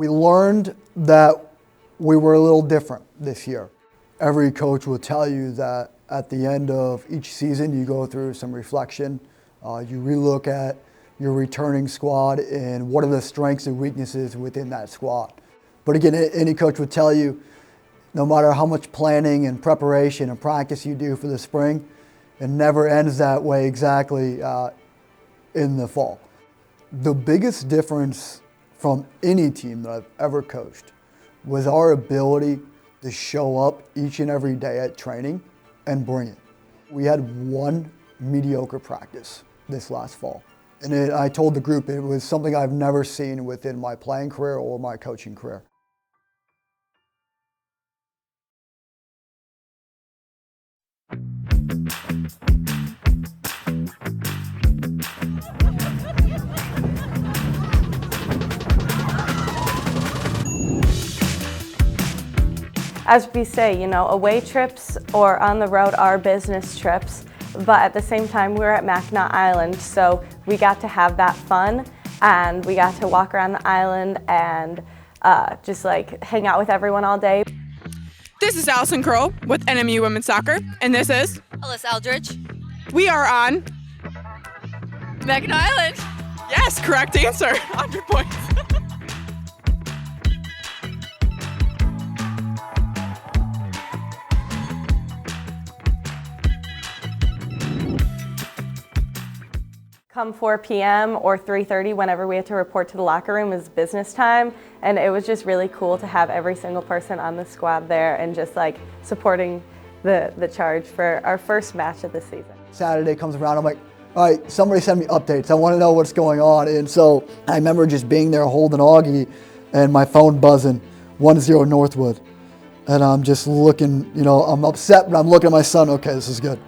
We learned that we were a little different this year. Every coach will tell you that at the end of each season, you go through some reflection. You relook at your returning squad and what are the strengths and weaknesses within that squad. But again, any coach would tell you, no matter how much planning and preparation and practice you do for the spring, it never ends that way exactly in the fall. The biggest difference from any team that I've ever coached was our ability to show up each and every day at training and bring it. We had one mediocre practice this last fall. And I told the group it was something I've never seen within my playing career or my coaching career. As we say, you know, away trips or on the road are business trips, but at the same time we're at Mackinac Island, so we got to have that fun and we got to walk around the island and just like hang out with everyone all day. This is Allison Kroll with NMU Women's Soccer, and this is Alyssa Eldridge. We are on Mackinac Island. Yes, correct answer. 100 points. Come 4 p.m. or 3:30, whenever we had to report to the locker room, is business time, and it was just really cool to have every single person on the squad there and just like supporting the charge for our first match of the season. Saturday comes around, I'm like, all right, somebody send me updates. I want to know what's going on. And so I remember just being there holding Augie and my phone buzzing, 1-0 Northwood. And I'm just looking, you know, I'm upset, but I'm looking at my son, okay, this is good.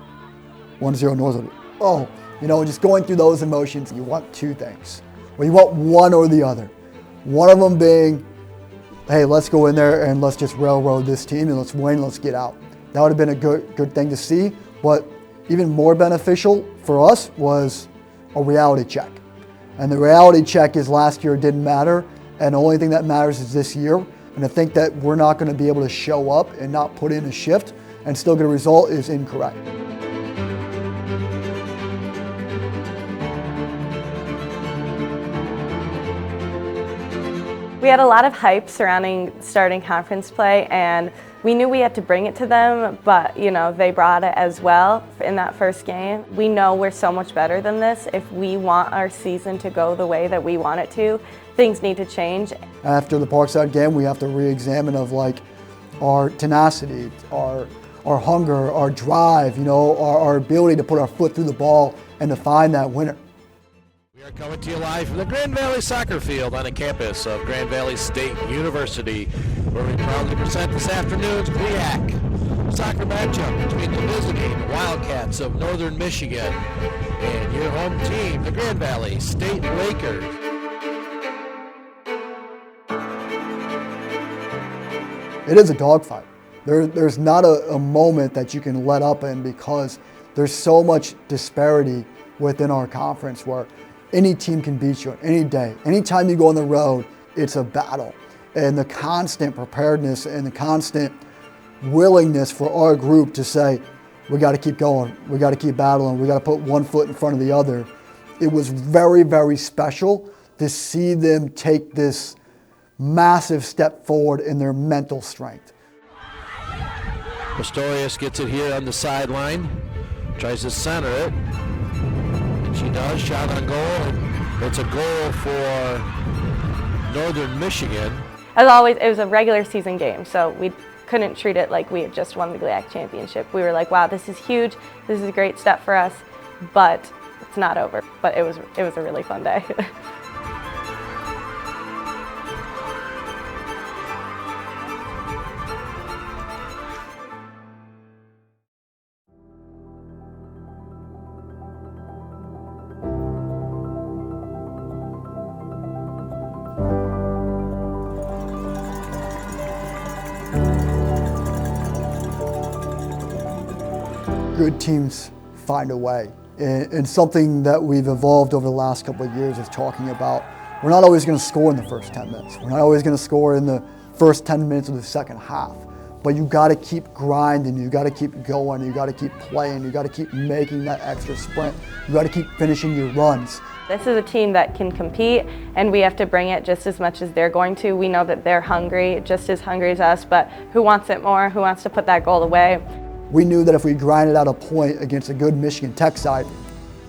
1-0 Northwood. Oh. You know, just going through those emotions, you want two things. Well, you want one or the other. One of them being, hey, let's go in there and let's just railroad this team and let's win, let's get out. That would have been a good thing to see. But even more beneficial for us was a reality check. And the reality check is last year didn't matter, and the only thing that matters is this year. And to think that we're not going to be able to show up and not put in a shift and still get a result is incorrect. We had a lot of hype surrounding starting conference play, and we knew we had to bring it to them, but you know, they brought it as well in that first game. We know we're so much better than this. If we want our season to go the way that we want it to, things need to change. After the Parkside game, we have to re-examine of like our tenacity, our hunger, our drive, you know, our ability to put our foot through the ball and to find that winner. We are coming to you live from the Grand Valley Soccer Field on the campus of Grand Valley State University, where we proudly present this afternoon's GLIAC soccer matchup between the visiting Wildcats of Northern Michigan and your home team, the Grand Valley State Lakers. It is a dogfight. There's not a moment that you can let up in because there's so much disparity within our conference where any team can beat you on any day. Anytime you go on the road, it's a battle. And the constant preparedness and the constant willingness for our group to say, we got to keep going, we got to keep battling, we got to put one foot in front of the other. It was very, very special to see them take this massive step forward in their mental strength. Pistorius gets it here on the sideline, tries to center it. She does, shot on goal, and it's a goal for Northern Michigan. As always, it was a regular season game, so we couldn't treat it like we had just won the GLIAC championship. We were like, wow, this is huge, this is a great step for us, but it's not over. But it was a really fun day. Good teams find a way. And something that we've evolved over the last couple of years is talking about we're not always going to score in the first 10 minutes. We're not always going to score in the first 10 minutes of the second half. But you got to keep grinding, you got to keep going, you got to keep playing, you got to keep making that extra sprint, you got to keep finishing your runs. This is a team that can compete, and we have to bring it just as much as they're going to. We know that they're hungry, just as hungry as us, but who wants it more? Who wants to put that goal away? We knew that if we grinded out a point against a good Michigan Tech side,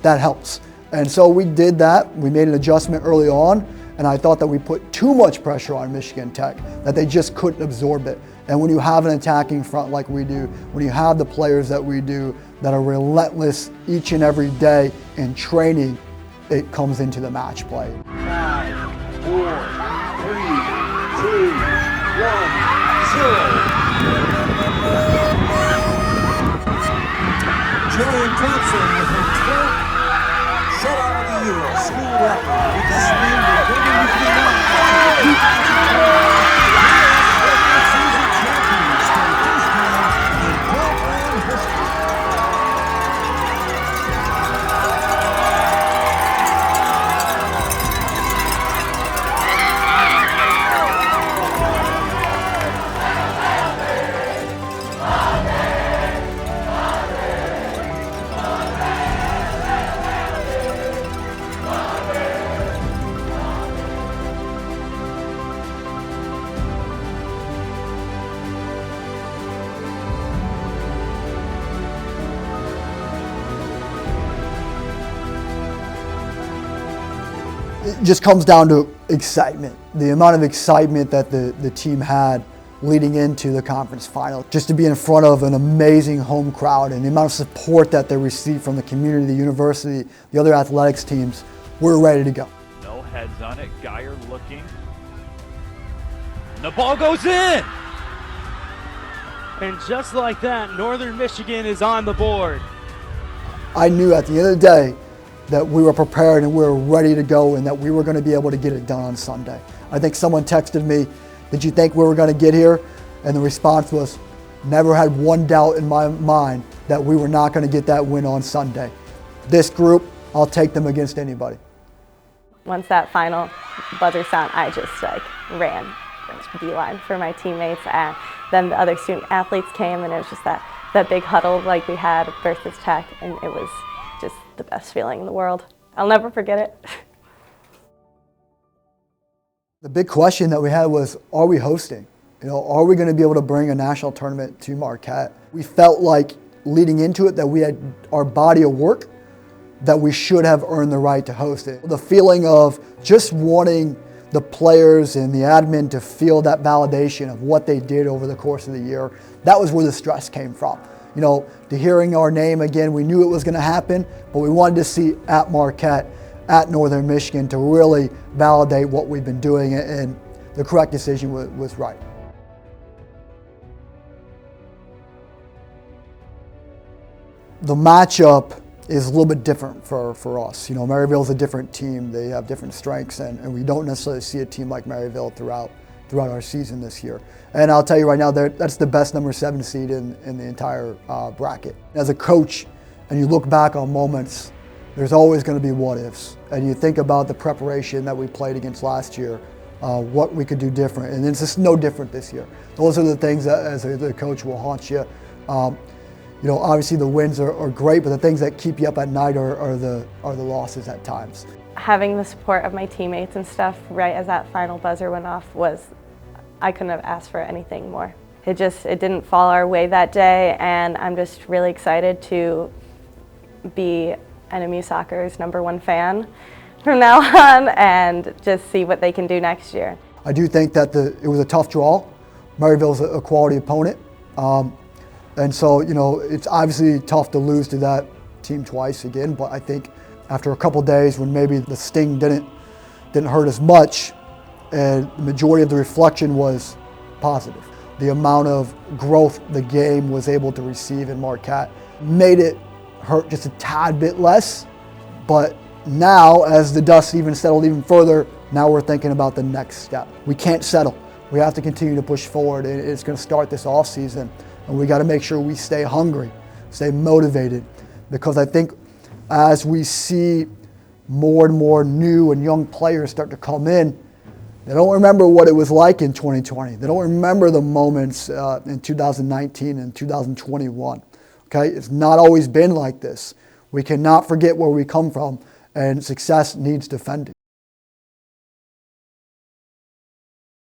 that helps. And so we did that. We made an adjustment early on, and I thought that we put too much pressure on Michigan Tech, that they just couldn't absorb it. And when you have an attacking front like we do, when you have the players that we do that are relentless each and every day in training, it comes into the match play. 5, 4, 3, 2, 1, 0. Julian Thompson with her 12th shutout of the year, school record. With this win, we're building into the line. Season champions for the first time in program history. It just comes down to excitement. The amount of excitement that the team had leading into the conference final. Just to be in front of an amazing home crowd and the amount of support that they received from the community, the university, the other athletics teams, we're ready to go. No heads on it, Geyer looking. And the ball goes in! And just like that, Northern Michigan is on the board. I knew at the end of the day that we were prepared and we were ready to go and that we were going to be able to get it done on Sunday. I think someone texted me, "Did you think we were going to get here?" And the response was, "Never had one doubt in my mind that we were not going to get that win on Sunday." This group, I'll take them against anybody. Once that final buzzer sound, I just ran beeline for my teammates, and then the other student athletes came, and it was just that big huddle like we had versus Tech, and it was just the best feeling in the world. I'll never forget it. The big question that we had was, are we hosting? Are we going to be able to bring a national tournament to Marquette? We felt like leading into it that we had our body of work, that we should have earned the right to host it. The feeling of just wanting the players and the admin to feel that validation of what they did over the course of the year, that was where the stress came from. To hearing our name again, we knew it was going to happen, but we wanted to see at Marquette, at Northern Michigan, to really validate what we've been doing, and the correct decision was right. The matchup is a little bit different for us. Maryville's a different team. They have different strengths, and we don't necessarily see a team like Maryville throughout our season this year. And I'll tell you right now, that's the best number 7 seed in the entire bracket. As a coach, and you look back on moments, there's always going to be what ifs. And you think about the preparation that we played against last year, what we could do different, and it's just no different this year. Those are the things that as a coach will haunt you. Obviously the wins are great, but the things that keep you up at night are the losses at times. Having the support of my teammates and stuff right as that final buzzer went off I couldn't have asked for anything more. It didn't fall our way that day, and I'm just really excited to be NMU Soccer's #1 fan from now on and just see what they can do next year. I do think that it was a tough draw. Maryville's a quality opponent. And so, it's obviously tough to lose to that team twice again, but I think after a couple days when maybe the sting didn't hurt as much, and the majority of the reflection was positive. The amount of growth the game was able to receive in Marquette made it hurt just a tad bit less, but now as the dust even settled even further, now we're thinking about the next step. We can't settle. We have to continue to push forward. It's going to start this off season, and we got to make sure we stay hungry, stay motivated, because I think as we see more and more new and young players start to come in, they don't remember what it was like in 2020. They don't remember the moments in 2019 and 2021. Okay, it's not always been like this. We cannot forget where we come from, and success needs defending.